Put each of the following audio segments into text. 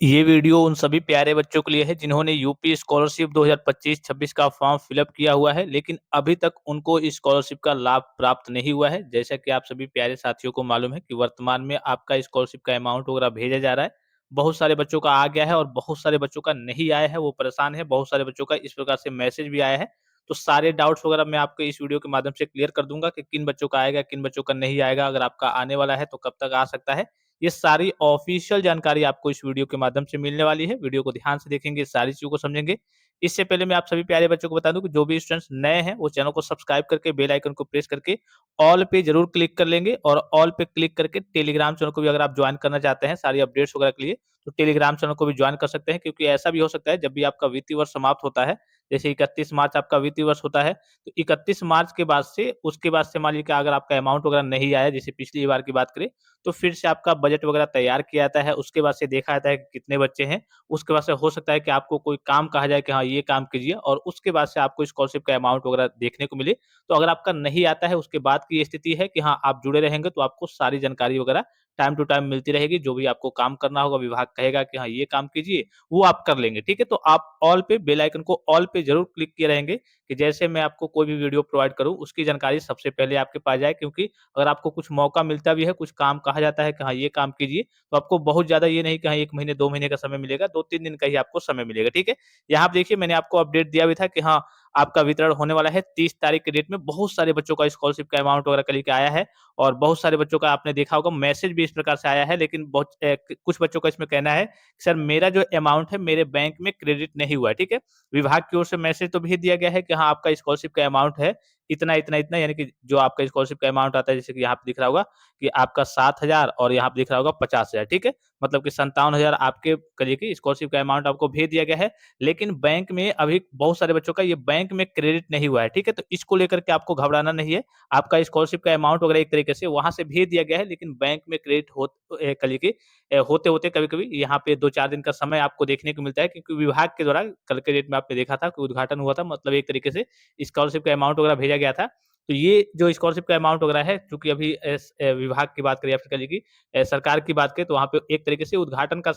ये वीडियो उन सभी प्यारे बच्चों के लिए है जिन्होंने यूपी स्कॉलरशिप 2025-26 का फॉर्म फिलअप किया हुआ है, लेकिन अभी तक उनको इस स्कॉलरशिप का लाभ प्राप्त नहीं हुआ है। जैसा कि आप सभी प्यारे साथियों को मालूम है कि वर्तमान में आपका स्कॉलरशिप का अमाउंट वगैरह भेजा जा रहा है। बहुत सारे बच्चों का आ गया है और बहुत सारे बच्चों का नहीं आया है, वो परेशान है। बहुत सारे बच्चों का इस प्रकार से मैसेज भी आया है। तो सारे डाउट्स वगैरह मैं आपको इस वीडियो के माध्यम से क्लियर कर दूंगा कि किन बच्चों का आएगा, किन बच्चों का नहीं आएगा। अगर आपका आने वाला है तो कब तक आ सकता है, ये सारी ऑफिशियल जानकारी आपको इस वीडियो के माध्यम से मिलने वाली है। वीडियो को ध्यान से देखेंगे, सारी चीज़ों को समझेंगे। इससे पहले मैं आप सभी प्यारे बच्चों को बता दूं कि जो भी स्टूडेंट्स नए हैं, वो चैनल को सब्सक्राइब करके बेल आइकन को प्रेस करके ऑल पे जरूर क्लिक कर लेंगे और ऑल पे क्लिक करके टेलीग्राम चैनल को भी अगर आप ज्वाइन करना चाहते हैं सारी अपडेट्स वगैरह के लिए, तो टेलीग्राम चैनल को भी ज्वाइन कर सकते हैं। क्योंकि ऐसा भी हो सकता है जब भी आपका वित्तीय वर्ष समाप्त होता है, जैसे 31 मार्च आपका वित्तीय वर्ष होता है, तो 31 मार्च के बाद से उसके बाद से मान लीजिए कि अगर आपका अमाउंट वगैरह नहीं आया, जैसे पिछली बार की बात करें, तो फिर से आपका बजट वगैरह तैयार किया जाता है। उसके बाद से देखा जाता है कि कितने बच्चे हैं। उसके बाद से हो सकता है कि आपको कोई काम कहा जाए कि हाँ, ये काम कीजिए और उसके बाद से आपको स्कॉलरशिप का अमाउंट वगैरह देखने को मिले। तो अगर आपका नहीं आता है, उसके बाद की ये स्थिति है कि हाँ, आप जुड़े रहेंगे तो आपको सारी जानकारी वगैरह टाइम टू टाइम मिलती रहेगी। जो भी आपको काम करना होगा, विभाग कहेगा कि हाँ, ये काम कीजिए, वो आप कर लेंगे। ठीक है? तो आप ऑल पे बेल आइकन को ऑल पे ज़रूर क्लिक किए रहेंगे कि जैसे मैं आपको कोई भी वीडियो प्रोवाइड करूँ, उसकी जानकारी सबसे पहले आपके पास जाए। क्योंकि अगर आपको कुछ मौका मिलता भी है, कुछ काम कहा जाता है कि हाँ, ये काम कीजिए, तो आपको बहुत ज़्यादा ये नहीं कि हाँ, 1 महीने, 2 महीने का समय मिलेगा, 2-3 दिन का ही आपको समय मिलेगा, ठीक है? यहाँ पे देखिए मैंने आपको अपडेट दिया भी था कि हाँ, आपका वितरण होने वाला है 30 तारीख के डेट में। बहुत सारे बच्चों का स्कॉलरशिप का अमाउंट वगैरह कल के आया है और बहुत सारे बच्चों का आपने देखा होगा मैसेज भी इस प्रकार से आया है। लेकिन कुछ बच्चों का इसमें कहना है, सर मेरा जो अमाउंट है मेरे बैंक में क्रेडिट नहीं हुआ है, ठीक है? विभाग की ओर से मैसेज तो भेज दिया गया है कि हाँ, आपका स्कॉलरशिप का अमाउंट है इतना, इतना, इतना, यानी कि जो आपका स्कॉलरशिप का अमाउंट आता है, जैसे कि यहाँ पे दिख रहा होगा कि आपका 7,000 और यहाँ पे दिख रहा होगा 50,000, ठीक है? मतलब कि 57,000 आपके करिए कि स्कॉलरशिप का अमाउंट आपको भेज दिया गया है। लेकिन बैंक में अभी बहुत सारे बच्चों का ये बैंक में क्रेडिट नहीं हुआ है, ठीक है? तो इसको लेकर के आपको घबराना नहीं है। आपका स्कॉलरशिप का अमाउंट वगैरह एक तरीके से वहाँ से भेज दिया गया है, लेकिन बैंक में क्रेडिट करिए कि होते-होते कभी-कभी यहाँ पे 2-4 दिन का समय आपको देखने को मिलता है। क्योंकि विभाग के द्वारा कल के डेट में आपने देखा था कि उद्घाटन हुआ था, मतलब एक तरीके से स्कॉलरशिप का अमाउंट वगैरह भेजा गया था। तो ये जो स्कॉलरशिप का अमाउंट वगैरह है, चूँकि अभी विभाग की बात करें या फिर कह लीजिए कि सरकार की बात करें, तो वहाँ पे एक तरीके से उद्घाटन का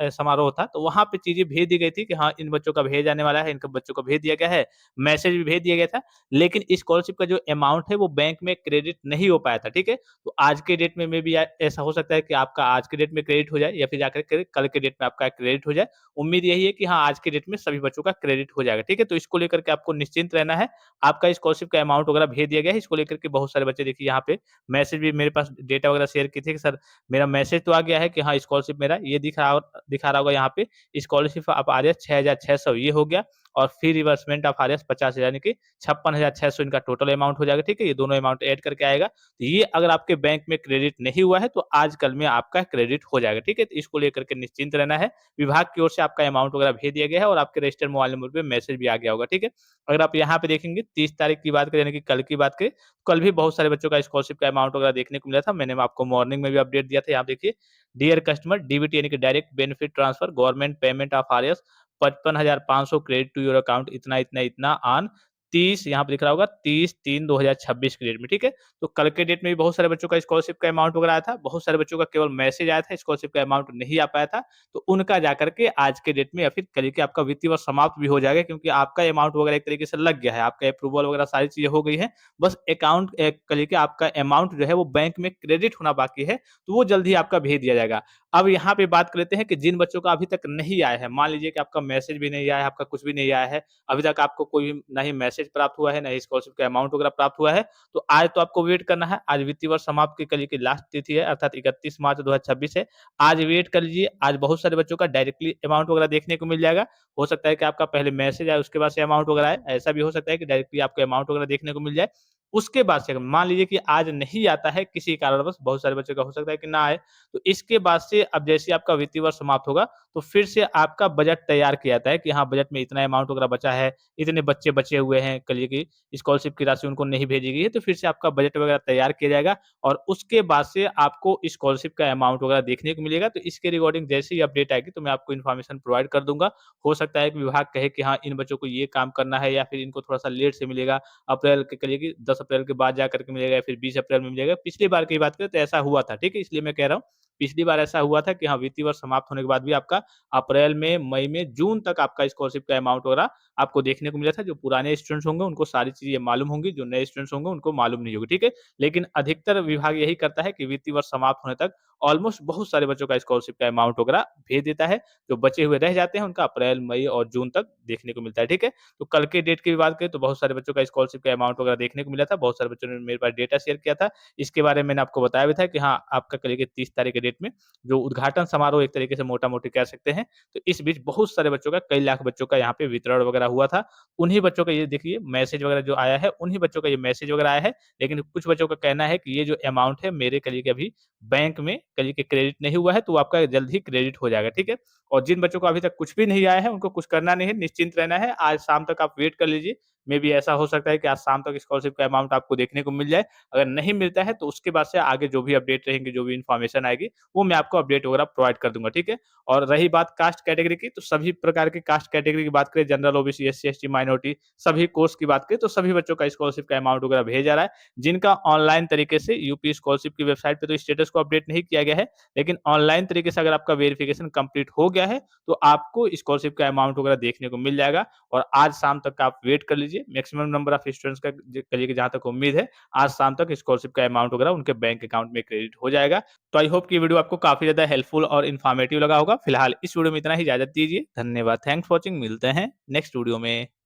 समारोह था। तो वहाँ पे चीज़ें भेज दी गई थी कि हाँ, इन बच्चों का भेजा जाने वाला है, इनके बच्चों को भेज दिया गया है, मैसेज भी भेज दिया गया था। लेकिन स्कॉलरशिप का जो अमाउंट है वो बैंक में क्रेडिट नहीं हो पाया था, ठीक है? तो आज के डेट में भी ऐसा हो सकता है कि आपका आज के डेट में क्रेडिट हो जाए या फिर जाकर के कल के डेट में आपका क्रेडिट हो जाए। उम्मीद यही है कि हाँ, आज के डेट में सभी बच्चों का क्रेडिट हो जाएगा, ठीक है? तो इसको लेकर के आपको निश्चिंत रहना है। आपका स्कॉलरशिप का अमाउंट वगैरह भेज दिया गया है। इसको लेकर के बहुत सारे बच्चे देखिए यहाँ पे मैसेज भी मेरे पास डेटा वगैरह शेयर किए थे कि सर मेरा मैसेज तो आ गया है कि हाँ, स्कॉलरशिप मेरा ये दिखा रहा होगा यहाँ पे, स्कॉलरशिप आप आरएस 6,600 ये हो गया और फिर रिवर्समेंट ऑफ आरएस 50,000 यानी कि 56,600 इनका टोटल अमाउंट हो जाएगा, ठीक है? ये दोनों अमाउंट ऐड करके आएगा। तो ये अगर आपके बैंक में क्रेडिट नहीं हुआ है, तो आज कल में आपका क्रेडिट हो जाएगा, ठीक है? तो इसको लेकर के निश्चिंत रहना है। विभाग की ओर से आपका अमाउंट वगैरह भेज दिया गया है और आपके रजिस्टर्ड मोबाइल नंबर पे मैसेज भी आ गया होगा, ठीक है? अगर आप यहाँ पे देखेंगे 30 तारीख की बात करें यानी कि कल की बात करें, कल भी बहुत सारे बच्चों का स्कॉलरशिप का अमाउंट वगैरह देखने को मिला था। मैंने आपको मॉर्निंग में भी अपडेट दिया था। यहाँ देखिए, डियर कस्टमर डीबीटी यानी कि direct benefit transfer government payment of RS 55,500 credit to your account इतना, इतना, इतना ऑन 30 यहाँ पे लिख रहा होगा 30/3/2026 की डेट में, ठीक है? तो कल के डेट में भी बहुत सारे बच्चों का स्कॉलरशिप का अमाउंट वगैरह आया था। बहुत सारे बच्चों का केवल मैसेज आया था, स्कॉलरशिप का अमाउंट नहीं आ पाया था। तो उनका जाकर के आज के डेट में या फिर कल के आपका वित्तीय वर्ष समाप्त भी हो जाएगा। क्योंकि आपका अमाउंट वगैरह एक तरीके से लग गया है, आपका अप्रूवल वगैरह सारी चीज़ें हो गई हैं। बस अकाउंट कहिए कि आपका अमाउंट जो है वो बैंक में क्रेडिट होना बाकी है, तो वो जल्द ही आपका भेज दिया जाएगा। अब यहाँ पे बात कर लेते हैं कि जिन बच्चों का अभी तक नहीं आया है, मान लीजिए कि आपका मैसेज भी नहीं आया है, आपका कुछ भी नहीं आया है, अभी तक आपको कोई ना ही मैसेज प्राप्त हुआ है, ना ही स्कॉलरशिप का अमाउंट वगैरह प्राप्त हुआ है, तो आज तो आपको वेट करना है। आज वित्तीय वर्ष समाप्त की कल की लास्ट तिथि है, अर्थात 31 मार्च 2026 है। आज वेट कर लीजिए, आज बहुत सारे बच्चों का डायरेक्टली अमाउंट वगैरह देखने को मिल जाएगा। हो सकता है कि आपका पहले मैसेज आए, उसके बाद से अमाउंट वगैरह आए। ऐसा भी हो सकता है कि डायरेक्टली आपको अमाउंट वगैरह देखने को मिल जाए। उसके बाद से अगर मान लीजिए कि आज नहीं आता है किसी कारणवश, बहुत सारे बच्चों का हो सकता है कि ना आए, तो इसके बाद से अब जैसे ही आपका वित्तीय वर्ष समाप्त होगा, तो फिर से आपका बजट तैयार किया जाता है कि हाँ, बजट में इतना अमाउंट वगैरह बचा है, इतने बच्चे बचे हुए हैं, कहिए कि स्कॉलरशिप की राशि उनको नहीं भेजी गई है, तो फिर से आपका बजट वगैरह तैयार किया जाएगा और उसके बाद से आपको स्कॉलरशिप का अमाउंट वगैरह देखने को मिलेगा। तो इसके रिगार्डिंग जैसे ही अपडेट आएगी, तो मैं आपको इन्फॉर्मेशन प्रोवाइड कर दूँगा। हो सकता है कि विभाग कहे कि हाँ, इन बच्चों को ये काम करना है या फिर इनको थोड़ा-सा लेट से मिलेगा। अप्रैल के करिए कि 10 अप्रैल के बाद जाकर के मिलेगा या फिर 20 अप्रैल में मिलेगा। पिछली बार की बात करें तो ऐसा हुआ था, ठीक है? इसलिए मैं कह रहा हूँ पिछली बार ऐसा हुआ था कि हाँ, वित्तीय वर्ष समाप्त होने के बाद भी आपका अप्रैल में, मई में, जून तक आपका स्कॉलरशिप का अमाउंट वगैरह आपको देखने को मिला था। जो पुराने स्टूडेंट्स होंगे उनको सारी चीज़ें मालूम होंगी, जो नए स्टूडेंट्स होंगे उनको मालूम नहीं होगी, ठीक है? लेकिन अधिकतर विभाग यही करता है कि वित्तीय वर्ष समाप्त होने तक ऑलमोस्ट बहुत सारे बच्चों का स्कॉलरशिप का अमाउंट वगैरह भेज देता है। जो बचे हुए रह जाते हैं उनका अप्रैल, मई और जून तक देखने को मिलता है, ठीक है? तो कल के डेट की भी बात करें तो बहुत सारे बच्चों का स्कॉलरशिप का अमाउंट वगैरह देखने को मिला था। बहुत सारे बच्चों ने मेरे पास डेटा शेयर किया था। इसके बारे में मैंने आपको बताया भी था कि हाँ, आपका कल के 30 तारीख के डेट में जो उद्घाटन समारोह एक तरीके से मोटा-मोटी कह सकते हैं। तो इस बीच बहुत सारे बच्चों का, कई लाख बच्चों का यहाँ पे वितरण वगैरह हुआ था। उन्हीं बच्चों का ये देखिए मैसेज वगैरह जो आया है, उन्हीं बच्चों का ये मैसेज वगैरह आया है। लेकिन कुछ बच्चों का कहना है कि ये जो अमाउंट है मेरे करिए कि अभी बैंक में करिए कि क्रेडिट नहीं हुआ है, तो आपका जल्द ही क्रेडिट हो जाएगा, ठीक है? और जिन बच्चों को अभी तक कुछ भी नहीं आया है, उनको कुछ करना नहीं है, निश्चिंत रहना है। आज शाम तक आप वेट कर लीजिए। मेबी ऐसा हो सकता है कि आज शाम तक स्कॉलरशिप का अमाउंट आपको देखने को मिल जाए। अगर नहीं मिलता है, तो उसके बाद से आगे जो भी अपडेट रहेंगे, जो भी इन्फॉर्मेशन आएगी, वो मैं आपको अपडेट वगैरह प्रोवाइड कर दूँगा, ठीक है? और रही बात कास्ट कैटेगरी की, तो सभी प्रकार के कास्ट कैटेगरी की बात करें, general, OBC, SC, ST, minority, सभी कोर्स की बात करें, तो सभी बच्चों का स्कॉलरशिप का अमाउंट वगैरह भेजा जा रहा है। जिनका ऑनलाइन तरीके से यूपी स्कॉलरशिप की वेबसाइट पे तो स्टेटस को अपडेट नहीं किया गया है, लेकिन ऑनलाइन तरीके से अगर आपका वेरिफिकेशन कंप्लीट हो गया है, तो आपको स्कॉलरशिप का अमाउंट वगैरह देखने को मिल जाएगा। और आज शाम तक का आप वेट कर लीजिए। मैक्सिमम नंबर ऑफ स्टूडेंट्स का करिए कि जहाँ तक उम्मीद है, आज शाम तक स्कॉलरशिप का अमाउंट वगैरह उनके बैंक अकाउंट में क्रेडिट हो जाएगा। तो आई होप कि वीडियो आपको काफ़ी ज़्यादा हेल्पफुल और इन्फॉर्मेटिव लगा होगा। फिलहाल इस वीडियो में इतना ही, इजाज़त दीजिए। धन्यवाद। Thanks for watching. मिलते हैं नेक्स्ट वीडियो में।